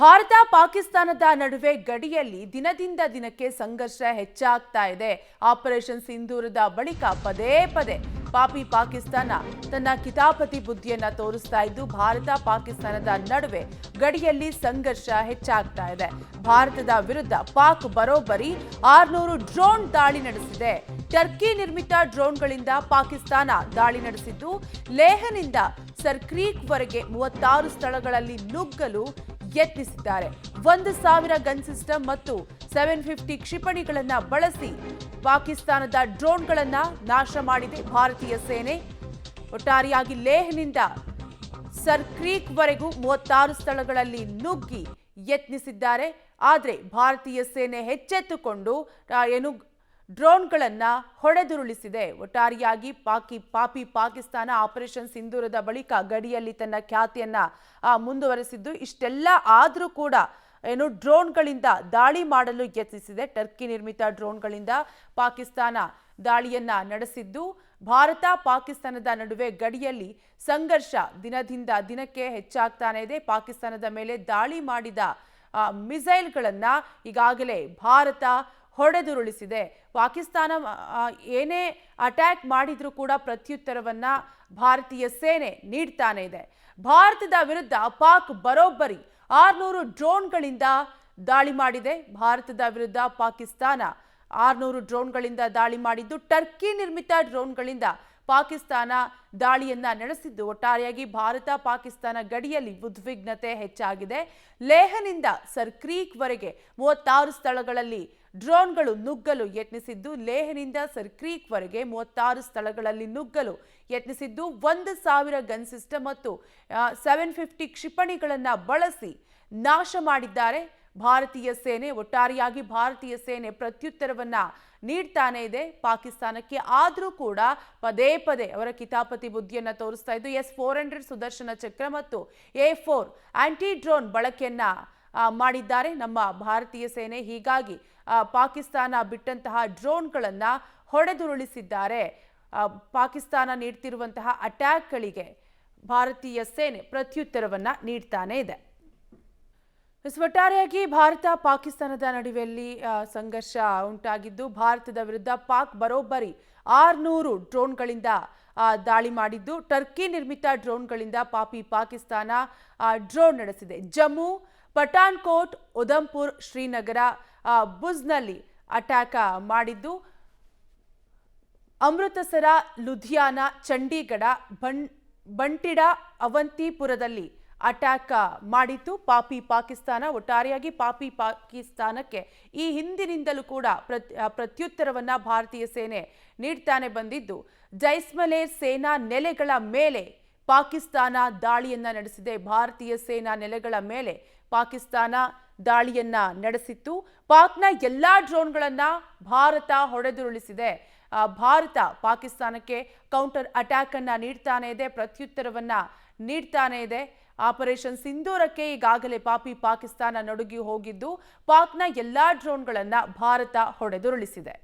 ಭಾರತ ಪಾಕಿಸ್ತಾನದ ನಡುವೆ ಗಡಿಯಲ್ಲಿ ದಿನದಿಂದ ದಿನಕ್ಕೆ ಸಂಘರ್ಷ ಹೆಚ್ಚಾಗ್ತಾ ಇದೆ. ಆಪರೇಷನ್ ಸಿಂಧೂರದ ಬಳಿಕ ಪದೇ ಪದೇ ಪಾಕಿಸ್ತಾನ ತನ್ನ ಕಿತಾಪತಿ ಬುದ್ಧಿಯನ್ನ ತೋರಿಸ್ತಾ ಇದ್ದು ಭಾರತ ಪಾಕಿಸ್ತಾನದ ನಡುವೆ ಗಡಿಯಲ್ಲಿ ಸಂಘರ್ಷ ಹೆಚ್ಚಾಗ್ತಾ ಇದೆ. ಭಾರತದ ವಿರುದ್ಧ ಪಾಕ್ ಬರೋಬ್ಬರಿ 600 ಡ್ರೋನ್ ದಾಳಿ ನಡೆಸಿದೆ. ಟರ್ಕಿ ನಿರ್ಮಿತ ಡ್ರೋನ್ಗಳಿಂದ ಪಾಕಿಸ್ತಾನ ದಾಳಿ ನಡೆಸಿದ್ದು ಲೇಹನಿಂದ ಸರ್ಕ್ರೀಕ್ ವರೆಗೆ 36 ಸ್ಥಳಗಳಲ್ಲಿ ನುಗ್ಗಲು ಯತ್ನಿಸಿದ್ದಾರೆ. 1000 ಗನ್ ಸಿಸ್ಟಮ್ ಮತ್ತು 750 ಕ್ಷಿಪಣಿಗಳನ್ನು ಬಳಸಿ ಪಾಕಿಸ್ತಾನದ ಡ್ರೋನ್ಗಳನ್ನ ನಾಶ ಮಾಡಿದೆ ಭಾರತೀಯ ಸೇನೆ. ಒಟ್ಟಾರೆಯಾಗಿ ಲೇಹ್ನಿಂದ ಸರ್ಕ್ರೀಕ್ ವರೆಗೂ 36 ಸ್ಥಳಗಳಲ್ಲಿ ನುಗ್ಗಿ ಯತ್ನಿಸಿದ್ದಾರೆ. ಆದರೆ ಭಾರತೀಯ ಸೇನೆ ಎಚ್ಚೆತ್ತುಕೊಂಡು ಡ್ರೋನ್ಗಳನ್ನ ಹೊಡೆದುರುಳಿಸಿದೆ. ಒಟ್ಟಾರೆಯಾಗಿ ಪಾಕಿಸ್ತಾನ ಆಪರೇಷನ್ ಸಿಂಧೂರದ ಬಳಿಕ ಗಡಿಯಲ್ಲಿ ತನ್ನ ಖ್ಯಾತಿಯನ್ನ ಮುಂದುವರೆಸಿದ್ದು, ಇಷ್ಟೆಲ್ಲ ಆದರೂ ಕೂಡ ಡ್ರೋನ್ಗಳಿಂದ ದಾಳಿ ಮಾಡಲು ಯತ್ನಿಸಿದೆ. ಟರ್ಕಿ ನಿರ್ಮಿತ ಡ್ರೋನ್ಗಳಿಂದ ಪಾಕಿಸ್ತಾನ ದಾಳಿಯನ್ನ ನಡೆಸಿದ್ದು ಭಾರತ ಪಾಕಿಸ್ತಾನದ ನಡುವೆ ಗಡಿಯಲ್ಲಿ ಸಂಘರ್ಷ ದಿನದಿಂದ ದಿನಕ್ಕೆ ಹೆಚ್ಚಾಗ್ತಾನೆ ಇದೆ. ಪಾಕಿಸ್ತಾನದ ಮೇಲೆ ದಾಳಿ ಮಾಡಿದ ಮಿಸೈಲ್ಗಳನ್ನ ಈಗಾಗಲೇ ಭಾರತ ಹೊಡೆದುರುಳಿಸಿದೆ. ಪಾಕಿಸ್ತಾನ ಏನೇ ಅಟ್ಯಾಕ್ ಮಾಡಿದ್ರೂ ಕೂಡ ಪ್ರತ್ಯುತ್ತರವನ್ನ ಭಾರತೀಯ ಸೇನೆ ನೀಡ್ತಾನೆ ಇದೆ. ಭಾರತದ ವಿರುದ್ಧ ಪಾಕ್ ಬರೋಬ್ಬರಿ 600 ಡ್ರೋನ್ಗಳಿಂದ ದಾಳಿ ಮಾಡಿದೆ. ಭಾರತದ ವಿರುದ್ಧ ಪಾಕಿಸ್ತಾನ 600 ಡ್ರೋನ್ಗಳಿಂದ ದಾಳಿ ಮಾಡಿದ್ದು ಟರ್ಕಿ ನಿರ್ಮಿತ ಡ್ರೋನ್ಗಳಿಂದ ಪಾಕಿಸ್ತಾನ ದಾಳಿಯನ್ನ ನಡೆಸಿದ್ದು ಒಟ್ಟಾರೆಯಾಗಿ ಭಾರತ ಪಾಕಿಸ್ತಾನ ಗಡಿಯಲ್ಲಿ ಉದ್ವಿಗ್ನತೆ ಹೆಚ್ಚಾಗಿದೆ. ಲೇಹನಿಂದ ಸರ್ಕ್ರೀಕ್ ವರೆಗೆ 36 ಸ್ಥಳಗಳಲ್ಲಿ ಡ್ರೋನ್ಗಳು ನುಗ್ಗಲು ಯತ್ನಿಸಿದ್ದು ಲೇಹನಿಂದ ಸರ್ಕ್ರೀಕ್ ವರೆಗೆ 36 ಸ್ಥಳಗಳಲ್ಲಿ ನುಗ್ಗಲು ಯತ್ನಿಸಿದ್ದು 1000 ಗನ್ ಸಿಸ್ಟಮ್ ಮತ್ತು 750 ಕ್ಷಿಪಣಿಗಳನ್ನು ಬಳಸಿ ನಾಶ ಮಾಡಿದ್ದಾರೆ ಭಾರತೀಯ ಸೇನೆ. ಒಟ್ಟಾರೆಯಾಗಿ ಭಾರತೀಯ ಸೇನೆ ಪ್ರತ್ಯುತ್ತರವನ್ನ ನೀಡ್ತಾನೆ ಇದೆ ಪಾಕಿಸ್ತಾನಕ್ಕೆ. ಆದರೂ ಕೂಡ ಪದೇ ಪದೇ ಅವರ ಕಿತಾಪತಿ ಬುದ್ಧಿಯನ್ನ ತೋರಿಸ್ತಾ ಇದ್ದು S-400 ಸುದರ್ಶನ ಚಕ್ರ ಮತ್ತು A-4 ಆಂಟಿ ಡ್ರೋನ್ ಬಳಕೆಯನ್ನ ಮಾಡಿದ್ದಾರೆ ನಮ್ಮ ಭಾರತೀಯ ಸೇನೆ. ಹೀಗಾಗಿ ಪಾಕಿಸ್ತಾನ ಬಿಟ್ಟಂತಹ ಡ್ರೋನ್ಗಳನ್ನ ಹೊಡೆದುರುಳಿಸಿದ್ದಾರೆ. ಪಾಕಿಸ್ತಾನ ನೀಡ್ತಿರುವಂತಹ ಅಟ್ಯಾಕ್ಗಳಿಗೆ ಭಾರತೀಯ ಸೇನೆ ಪ್ರತ್ಯುತ್ತರವನ್ನ ನೀಡ್ತಾನೆ ಇದೆ. ಒಟ್ಟಾರೆಯಾಗಿ ಭಾರತ ಪಾಕಿಸ್ತಾನದ ನಡುವೆಯಲ್ಲಿ ಸಂಘರ್ಷ ಉಂಟಾಗಿದ್ದು ಭಾರತದ ವಿರುದ್ಧ ಪಾಕ್ ಬರೋಬ್ಬರಿ 600 ಡ್ರೋನ್ಗಳಿಂದ ದಾಳಿ ಮಾಡಿದ್ದು ಟರ್ಕಿ ನಿರ್ಮಿತ ಡ್ರೋನ್ಗಳಿಂದ ಪಾಕಿಸ್ತಾನ ಡ್ರೋನ್ ನಡೆಸಿದೆ. ಜಮ್ಮು, ಪಠಾನ್ಕೋಟ್, ಉಧಂಪುರ್, ಶ್ರೀನಗರ, ಬುಜ್ನಲ್ಲಿ ಅಟ್ಯಾಕ್ ಮಾಡಿದ್ದು ಅಮೃತಸರ, ಲುಧಿಯಾನ, ಚಂಡೀಗಢ, ಬಂಟಿಡಾ, ಅವಂತಿಪುರದಲ್ಲಿ ಅಟ್ಯಾಕ್ ಮಾಡಿತ್ತು ಪಾಕಿಸ್ತಾನ. ಒಟ್ಟಾರೆಯಾಗಿ ಪಾಕಿಸ್ತಾನಕ್ಕೆ ಈ ಹಿಂದಿನಿಂದಲೂ ಕೂಡ ಪ್ರತ್ಯುತ್ತರವನ್ನ ಭಾರತೀಯ ಸೇನೆ ನೀಡ್ತಾನೆ ಬಂದಿದ್ದು ಜೈಸ್ಮಲೇರ್ ಸೇನಾ ನೆಲೆಗಳ ಮೇಲೆ ಪಾಕಿಸ್ತಾನ ದಾಳಿಯನ್ನ ನಡೆಸಿದೆ. ಭಾರತೀಯ ಸೇನಾ ನೆಲೆಗಳ ಮೇಲೆ ಪಾಕಿಸ್ತಾನ ದಾಳಿಯನ್ನ ನಡೆಸಿತ್ತು. ಪಾಕ್ನ ಎಲ್ಲಾ ಡ್ರೋನ್ಗಳನ್ನ ಭಾರತ ಹೊಡೆದುರುಳಿಸಿದೆ. ಭಾರತ ಪಾಕಿಸ್ತಾನಕ್ಕೆ ಕೌಂಟರ್ ಅಟ್ಯಾಕ್ ಅನ್ನ ನೀಡ್ತಾನೆ ಇದೆ, ಪ್ರತ್ಯುತ್ತರವನ್ನ ನೀಡ್ತಾನೆ ಇದೆ. ಆಪರೇಷನ್ ಸಿಂಧೂರಕ್ಕೆ ಈಗಾಗಲೇ ಪಾಕಿಸ್ತಾನ ನಡುಗಿ ಹೋಗಿದ್ದು ಪಾಕ್ನ ಎಲ್ಲಾ ಡ್ರೋನ್ಗಳನ್ನ ಭಾರತ ಹೊಡೆದುರುಳಿಸಿದೆ.